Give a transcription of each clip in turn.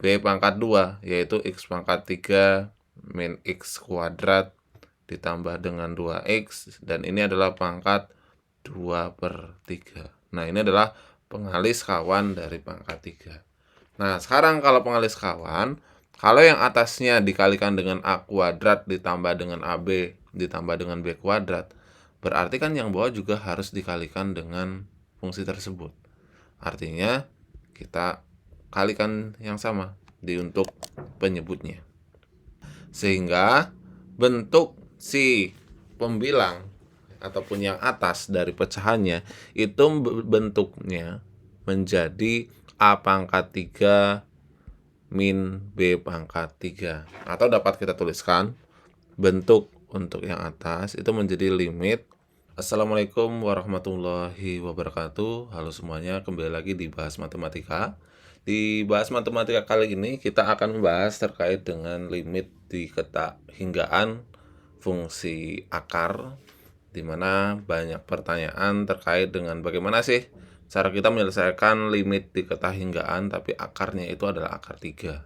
B pangkat 2, yaitu X pangkat 3 min X kuadrat ditambah dengan 2X, dan ini adalah pangkat 2/3. Nah, ini adalah pengalih sekawan dari pangkat 3. Nah, sekarang kalau pengalih sekawan, kalau yang atasnya dikalikan dengan A kuadrat ditambah dengan AB ditambah dengan B kuadrat, berarti kan yang bawah juga harus dikalikan dengan fungsi tersebut. Artinya, kita kalikan yang sama di untuk penyebutnya. Sehingga bentuk si pembilang ataupun yang atas dari pecahannya itu bentuknya menjadi A pangkat 3 min B pangkat 3. Atau dapat kita tuliskan bentuk untuk yang atas itu menjadi limit. Assalamualaikum warahmatullahi wabarakatuh. Halo semuanya, kembali lagi di Bahas Matematika. Di Bahas Matematika kali ini kita akan membahas terkait dengan limit di ketahinggaan fungsi akar, di mana banyak pertanyaan terkait dengan bagaimana sih cara kita menyelesaikan limit di ketahinggaan tapi akarnya itu adalah akar 3.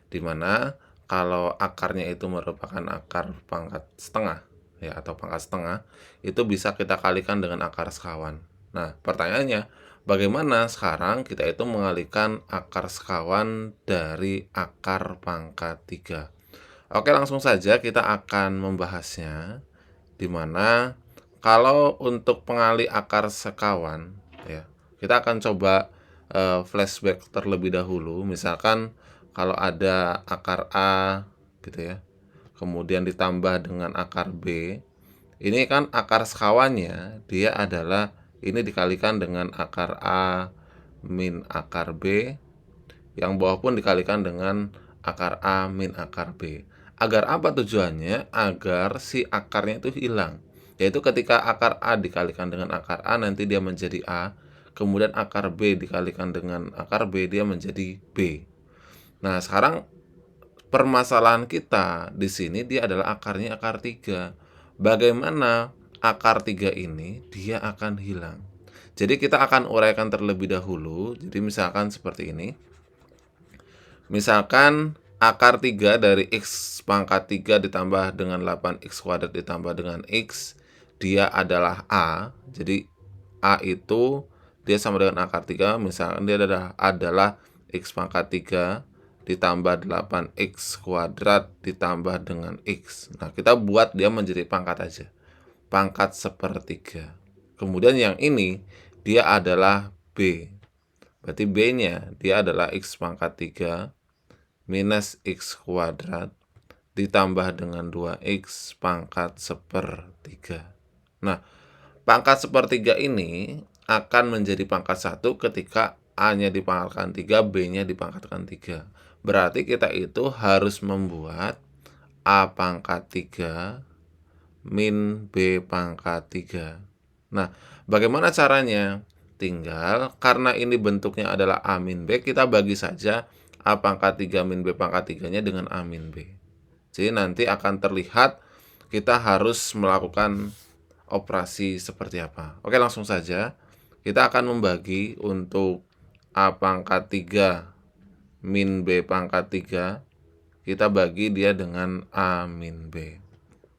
Di mana kalau akarnya itu merupakan akar pangkat setengah ya atau pangkat setengah, itu bisa kita kalikan dengan akar sekawan. Nah, pertanyaannya, bagaimana sekarang kita itu mengalihkan akar sekawan dari akar pangkat 3? Oke, langsung saja kita akan membahasnya, di mana kalau untuk pengalih akar sekawan ya, kita akan coba flashback terlebih dahulu. Misalkan kalau ada akar A gitu ya, kemudian ditambah dengan akar B, ini kan akar sekawannya dia adalah ini dikalikan dengan akar A min akar B, yang bawah pun dikalikan dengan akar A min akar B. Agar apa tujuannya? Agar si akarnya itu hilang. Yaitu ketika akar A dikalikan dengan akar A, nanti dia menjadi A. Kemudian akar B dikalikan dengan akar B, dia menjadi B. Nah, sekarang permasalahan kita di sini dia adalah akarnya akar 3. Bagaimana akar 3 ini dia akan hilang? Jadi kita akan uraikan terlebih dahulu. Jadi misalkan seperti ini. Misalkan akar 3 dari X pangkat 3 ditambah dengan 8X kuadrat ditambah dengan X, dia adalah A. Jadi A itu dia sama dengan akar 3, misalkan dia adalah X pangkat 3 ditambah 8X kuadrat ditambah dengan X. Nah, kita buat dia menjadi pangkat aja. Pangkat 1/3. Kemudian yang ini, dia adalah B. Berarti B-nya, dia adalah X pangkat 3 minus X kuadrat ditambah dengan 2X pangkat 1/3. Nah, pangkat 1/3 ini akan menjadi pangkat 1 ketika A-nya dipangkatkan 3, B-nya dipangkatkan 3. Berarti kita itu harus membuat A pangkat 3 min B pangkat 3. Nah, bagaimana caranya? Tinggal, karena ini bentuknya adalah A min B, kita bagi saja A pangkat 3 min B pangkat 3-nya dengan A min B. Jadi nanti akan terlihat kita harus melakukan operasi seperti apa. Oke, langsung saja. Kita akan membagi untuk A pangkat 3 min B pangkat 3, kita bagi dia dengan A min B.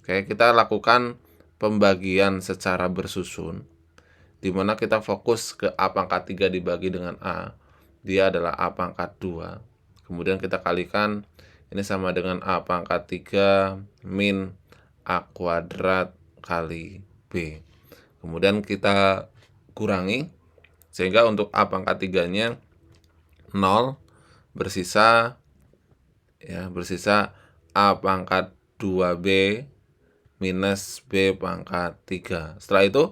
Oke, kita lakukan pembagian secara bersusun, di mana kita fokus ke A pangkat 3 dibagi dengan A, dia adalah A pangkat 2. Kemudian kita kalikan, ini sama dengan A pangkat 3 min A kuadrat kali B. Kemudian kita kurangi, sehingga untuk A pangkat 3-nya 0, bersisa A pangkat 2B minus B pangkat 3. Setelah itu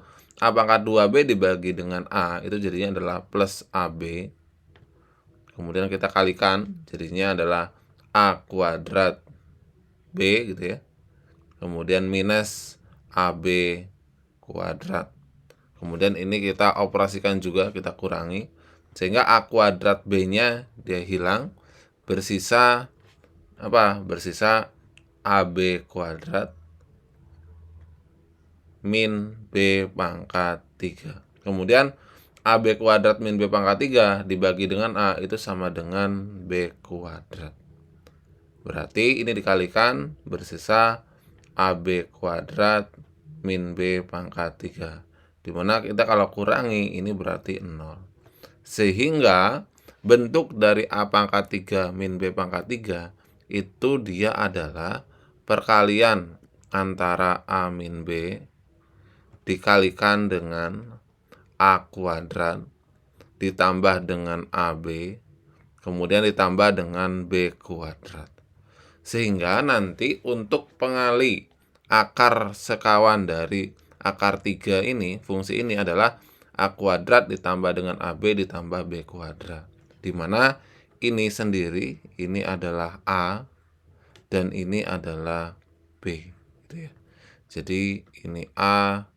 A pangkat 2B dibagi dengan A, itu jadinya adalah plus AB. Kemudian kita kalikan, jadinya adalah A kuadrat B gitu ya. Kemudian minus AB kuadrat. Kemudian ini kita operasikan juga, kita kurangi, sehingga A kuadrat B-nya dia hilang, bersisa apa? Bersisa AB kuadrat min B pangkat 3. Kemudian AB kuadrat min B pangkat 3 dibagi dengan A itu sama dengan B kuadrat. Berarti ini dikalikan bersisa AB kuadrat min B pangkat 3. Dimana kita kalau kurangi ini berarti 0. Sehingga bentuk dari A pangkat 3 min B pangkat 3 itu dia adalah perkalian antara A min B dikalikan dengan A kuadrat ditambah dengan AB kemudian ditambah dengan B kuadrat. Sehingga nanti untuk pengali akar sekawan dari akar 3 ini, fungsi ini adalah A kuadrat ditambah dengan AB ditambah B kuadrat. Di mana ini sendiri, ini adalah A, dan ini adalah B. Gitu ya. Jadi ini A,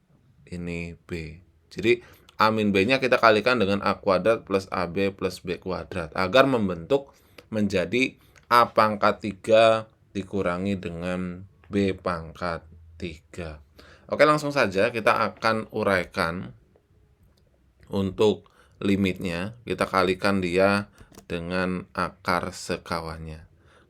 ini B. Jadi A min B-nya kita kalikan dengan A kuadrat plus AB plus B kuadrat agar membentuk menjadi A pangkat 3 dikurangi dengan B pangkat 3. Oke, langsung saja kita akan uraikan untuk limitnya. Kita kalikan dia dengan akar sekawannya.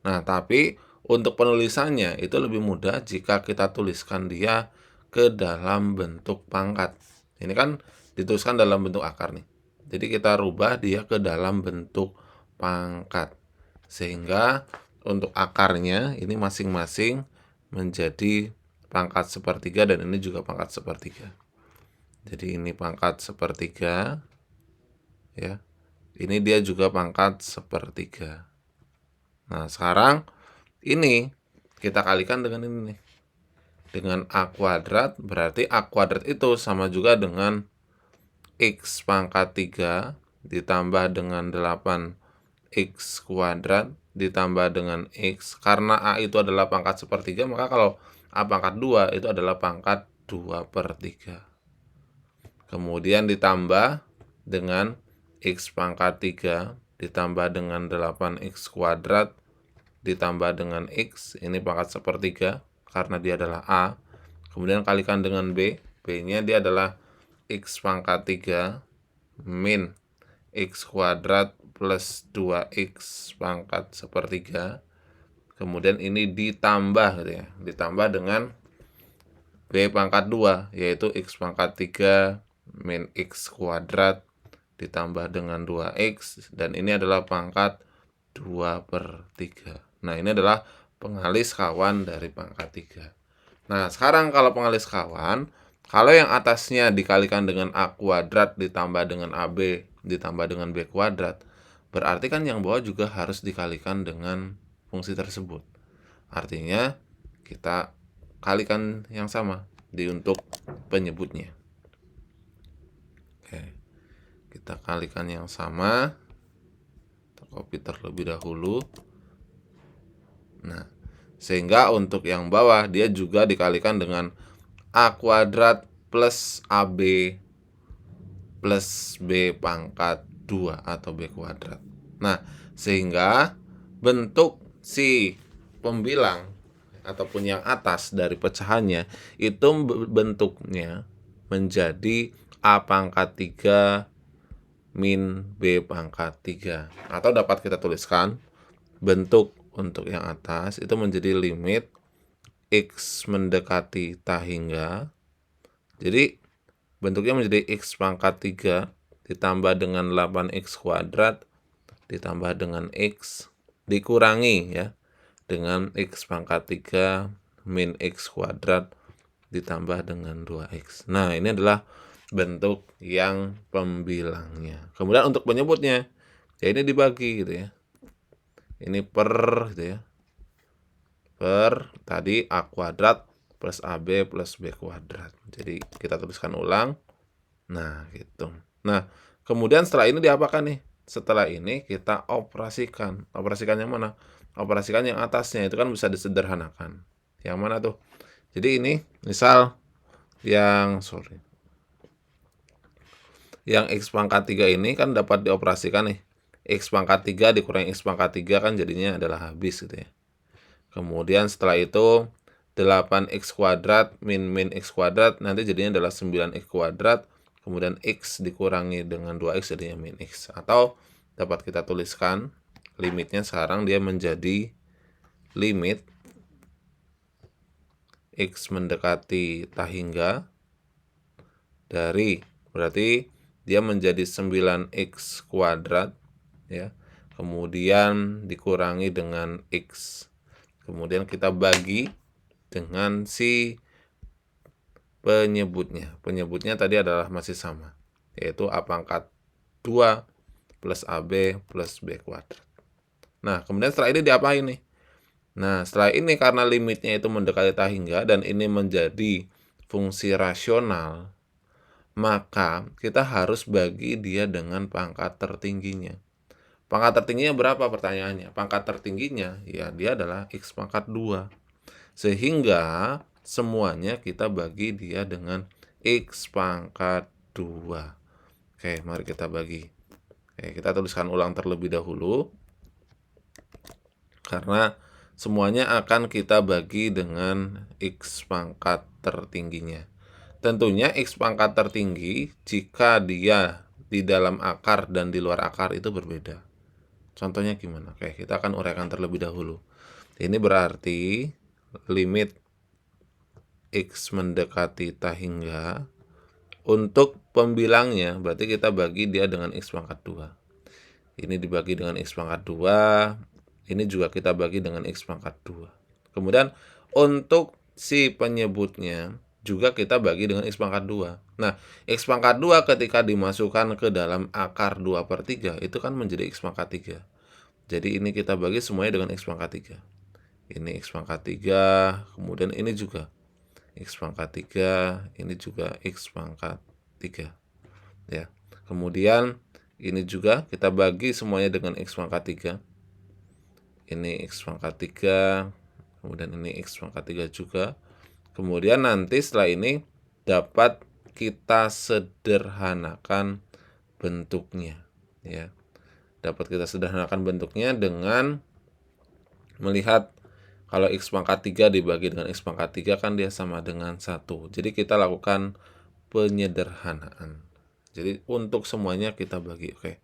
Nah, tapi untuk penulisannya itu lebih mudah jika kita tuliskan dia ke dalam bentuk pangkat. Ini kan dituliskan dalam bentuk akar nih. Jadi kita rubah dia ke dalam bentuk pangkat. Sehingga untuk akarnya ini masing-masing menjadi pangkat sepertiga dan ini juga pangkat sepertiga. Jadi ini pangkat sepertiga ya. Ini dia juga pangkat sepertiga. Nah, sekarang ini kita kalikan dengan ini nih. Dengan A kuadrat, berarti A kuadrat itu sama juga dengan X pangkat 3 ditambah dengan 8X kuadrat ditambah dengan X. Karena A itu adalah pangkat sepertiga, maka kalau A pangkat 2 itu adalah pangkat 2/3. Kemudian ditambah dengan X pangkat 3 ditambah dengan 8X kuadrat ditambah dengan X, ini pangkat sepertiga karena dia adalah A. Kemudian kalikan dengan B, B-nya dia adalah X pangkat 3 min X kuadrat plus 2X pangkat sepertiga. Kemudian ini ditambah gitu ya, ditambah dengan B pangkat 2, yaitu X pangkat 3 min X kuadrat ditambah dengan 2X, dan ini adalah pangkat 2/3. Nah, ini adalah pengali sekawan dari pangkat 3. Nah, sekarang kalau pengali sekawan, kalau yang atasnya dikalikan dengan A kuadrat ditambah dengan AB ditambah dengan B kuadrat, berarti kan yang bawah juga harus dikalikan dengan fungsi tersebut. Artinya, kita kalikan yang sama di untuk penyebutnya. Oke, kita kalikan yang sama. Kita copy terlebih dahulu. Nah, sehingga untuk yang bawah dia juga dikalikan dengan A kuadrat plus AB plus B pangkat 2 atau B kuadrat. Nah, sehingga bentuk si pembilang ataupun yang atas dari pecahannya itu bentuknya menjadi A pangkat 3 min B pangkat 3. Atau dapat kita tuliskan bentuk untuk yang atas itu menjadi limit X mendekati tak hingga. Jadi bentuknya menjadi X pangkat 3 ditambah dengan 8X kuadrat ditambah dengan X dikurangi ya dengan X pangkat 3 min X kuadrat ditambah dengan 2X. Nah, ini adalah bentuk yang pembilangnya. Kemudian untuk penyebutnya, ya ini dibagi gitu ya. Ini per gitu ya. Per tadi A kuadrat plus AB plus B kuadrat. Jadi kita tuliskan ulang. Nah, gitu. Nah, kemudian setelah ini diapakan nih? Setelah ini kita operasikan. Operasikan yang mana? Operasikan yang atasnya, itu kan bisa disederhanakan. Yang mana tuh? Jadi ini misal yang X pangkat 3 ini kan dapat dioperasikan nih. X pangkat 3 dikurangi X pangkat 3 kan jadinya adalah habis gitu ya. Kemudian setelah itu 8X kuadrat min X kuadrat nanti jadinya adalah 9X kuadrat kemudian X dikurangi dengan 2X jadinya min X. Atau dapat kita tuliskan limitnya sekarang dia menjadi limit X mendekati tak hingga dari, berarti dia menjadi 9X kuadrat ya. Kemudian dikurangi dengan X. Kemudian kita bagi dengan si penyebutnya. Penyebutnya tadi adalah masih sama, yaitu A pangkat 2 plus AB plus B kuadrat. Nah, kemudian setelah ini diapain nih? Nah, setelah ini karena limitnya itu mendekati tak hingga dan ini menjadi fungsi rasional, maka kita harus bagi dia dengan pangkat tertingginya. Pangkat tertingginya berapa pertanyaannya? Pangkat tertingginya ya dia adalah X pangkat 2. Sehingga semuanya kita bagi dia dengan X pangkat 2. Oke, mari kita bagi. Oke, kita tuliskan ulang terlebih dahulu. Karena semuanya akan kita bagi dengan X pangkat tertingginya. Tentunya X pangkat tertinggi jika dia di dalam akar dan di luar akar itu berbeda. Contohnya gimana? Oke, kita akan uraikan terlebih dahulu. Ini berarti limit X mendekati tak hingga untuk pembilangnya berarti kita bagi dia dengan X pangkat 2. Ini dibagi dengan X pangkat 2, ini juga kita bagi dengan X pangkat 2. Kemudian untuk si penyebutnya juga kita bagi dengan X pangkat 2. Nah, X pangkat 2 ketika dimasukkan ke dalam akar 2/3 itu kan menjadi X pangkat 3. Jadi ini kita bagi semuanya dengan X pangkat 3. Ini X pangkat 3, kemudian ini juga X pangkat 3, ini juga X pangkat 3. Ya. Kemudian ini juga kita bagi semuanya dengan X pangkat 3. Ini X pangkat 3, kemudian ini X pangkat 3 juga. Kemudian nanti setelah ini dapat kita sederhanakan bentuknya. Ya. Dapat kita sederhanakan bentuknya dengan melihat kalau X pangkat 3 dibagi dengan X pangkat 3 kan dia sama dengan 1. Jadi kita lakukan penyederhanaan. Jadi untuk semuanya kita bagi. Oke.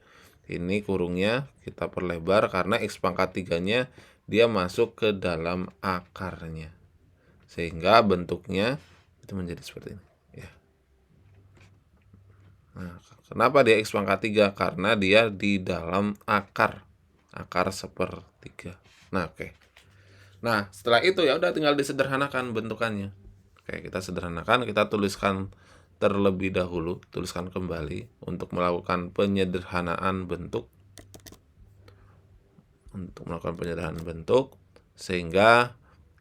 Ini kurungnya kita perlebar karena X pangkat 3-nya dia masuk ke dalam akarnya. Sehingga bentuknya itu menjadi seperti ini. Ya. Nah, kenapa dia X pangkat 3? Karena dia di dalam akar sepertiga. Nah, oke. Nah, setelah itu ya udah tinggal disederhanakan bentukannya. Oke, kita sederhanakan, kita tuliskan terlebih dahulu, tuliskan kembali untuk melakukan penyederhanaan bentuk. Sehingga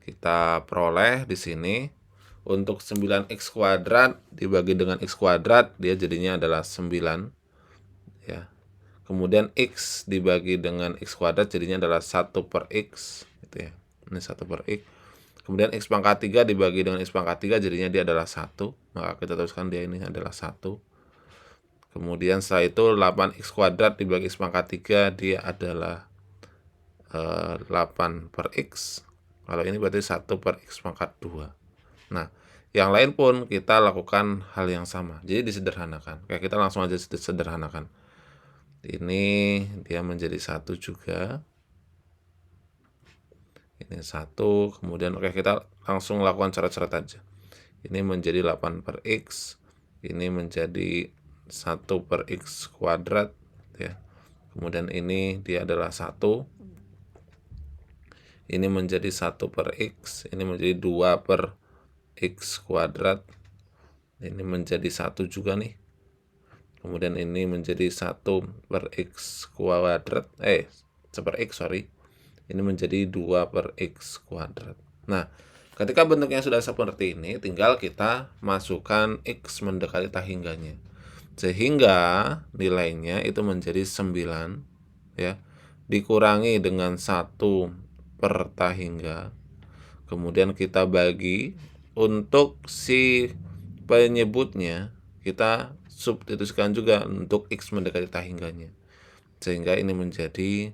kita peroleh di sini untuk 9X kuadrat dibagi dengan X kuadrat dia jadinya adalah 9 ya. Kemudian X dibagi dengan X kuadrat jadinya adalah 1/X gitu ya. Ini 1/X. Kemudian X pangkat 3 dibagi dengan X pangkat 3 jadinya dia adalah 1. Maka kita tuliskan dia ini adalah 1. Kemudian setelah itu 8X kuadrat dibagi X pangkat 3 dia adalah 8/X. Kalau ini berarti 1/X pangkat 2. Nah, yang lain pun kita lakukan hal yang sama. Jadi disederhanakan. Kayak kita langsung aja sederhanakan. Ini dia menjadi 1 juga. Ini 1. Kemudian oke, kita langsung lakukan coret-coret aja. Ini menjadi 8/X. Ini menjadi 1/X kuadrat ya. Kemudian ini dia adalah 1. Ini menjadi 1/X, ini menjadi 2/X kuadrat. Ini menjadi 1 juga nih. Kemudian ini menjadi 1/X kuadrat. 1/X, sorry. Ini menjadi 2/X kuadrat. Nah, ketika bentuknya sudah seperti ini, tinggal kita masukkan X mendekati tak hingganya. Sehingga nilainya itu menjadi 9 ya. Dikurangi dengan 1/tak hingga. Kemudian kita bagi untuk si penyebutnya kita substitusikan juga untuk X mendekati tak hingganya. Sehingga ini menjadi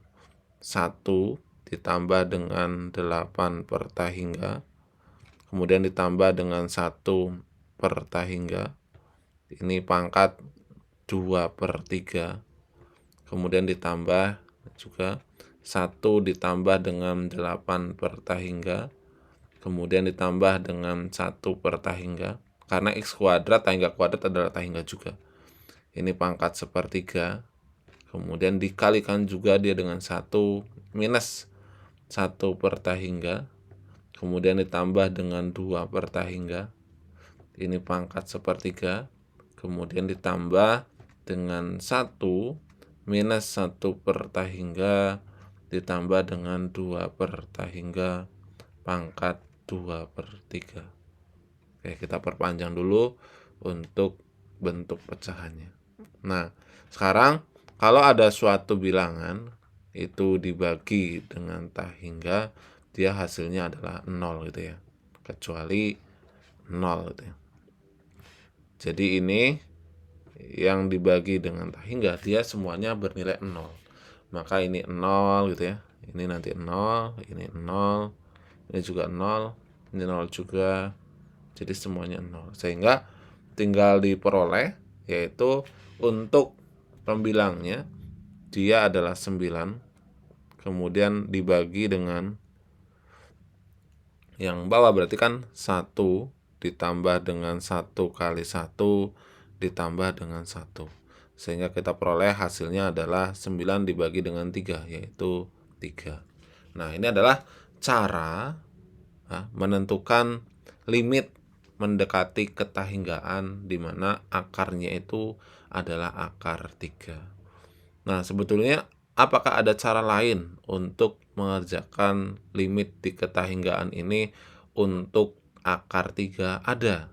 1 ditambah dengan 8/tak hingga. Kemudian ditambah dengan 1/tak hingga. ini pangkat 2/3, kemudian ditambah juga 1 ditambah dengan 8/3, kemudian ditambah dengan 1/3, karena x kuadrat tahingga kuadrat adalah tahingga juga. Ini pangkat 1/3, kemudian dikalikan juga dia dengan 1 minus 1/3, kemudian ditambah dengan 2/3, ini pangkat 1/3, kemudian ditambah dengan 1 minus 1/3 ditambah dengan 2/3 pangkat 2/3. Oke, kita perpanjang dulu untuk bentuk pecahannya. Nah, sekarang kalau ada suatu bilangan itu dibagi dengan tahingga, dia hasilnya adalah 0 gitu ya. Kecuali 0 gitu ya. Jadi ini yang dibagi dengan tahingga dia semuanya bernilai 0. Maka ini 0 gitu ya. Ini nanti 0, ini 0, ini juga 0, ini 0 juga. Jadi semuanya 0. Sehingga tinggal diperoleh, yaitu untuk pembilangnya dia adalah 9, kemudian dibagi dengan yang bawah, berarti kan 1 ditambah dengan 1 kali 1 ditambah dengan 1. Sehingga kita peroleh hasilnya adalah 9 dibagi dengan 3, yaitu 3. Nah, ini adalah cara menentukan limit mendekati ketahinggaan di mana akarnya itu adalah akar 3. Nah, sebetulnya apakah ada cara lain untuk mengerjakan limit di ketahinggaan ini untuk akar 3? Ada.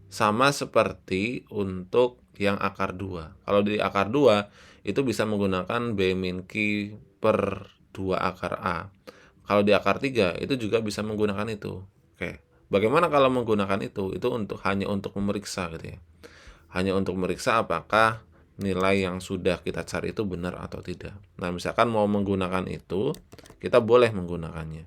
Sama seperti untuk yang akar 2. Kalau di akar 2 itu bisa menggunakan B min Q per 2 akar A. Kalau di akar 3 itu juga bisa menggunakan itu. Oke. Bagaimana kalau menggunakan itu? Itu hanya untuk memeriksa gitu ya. Hanya untuk memeriksa apakah nilai yang sudah kita cari itu benar atau tidak. Nah, misalkan mau menggunakan itu, kita boleh menggunakannya.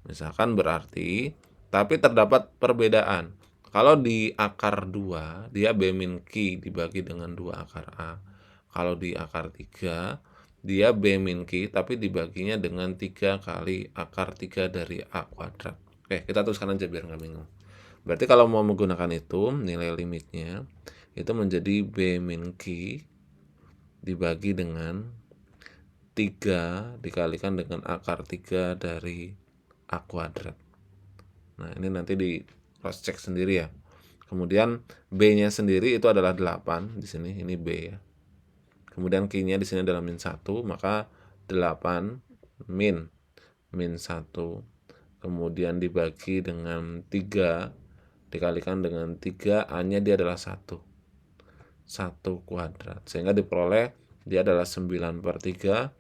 Misalkan berarti, tapi terdapat perbedaan. Kalau di akar 2, dia B min Q dibagi dengan 2 akar A. Kalau di akar 3, dia B min Q tapi dibaginya dengan 3 kali akar 3 dari A kuadrat. Oke, kita tuliskan aja biar nggak bingung. Berarti kalau mau menggunakan itu, nilai limitnya itu menjadi B min Q dibagi dengan 3 dikalikan dengan akar 3 dari A kuadrat. Nah, ini nanti di cross check sendiri ya. Kemudian B-nya sendiri itu adalah 8 di sini, ini B ya. Kemudian Q-nya di sini adalah min 1, maka 8 min 1. Kemudian dibagi dengan 3 dikalikan dengan 3, A-nya dia adalah 1 kuadrat. Sehingga diperoleh dia adalah 9/3,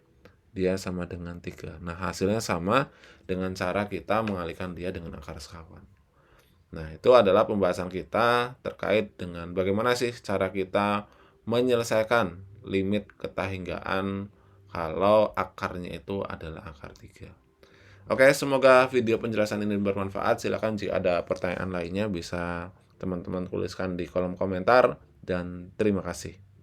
dia sama dengan 3. Nah, hasilnya sama dengan cara kita mengalihkan dia dengan akar sekawan. Nah, itu adalah pembahasan kita terkait dengan bagaimana sih cara kita menyelesaikan limit ketahinggaan kalau akarnya itu adalah akar 3. Oke, semoga video penjelasan ini bermanfaat. Silakan jika ada pertanyaan lainnya bisa teman-teman tuliskan di kolom komentar dan terima kasih.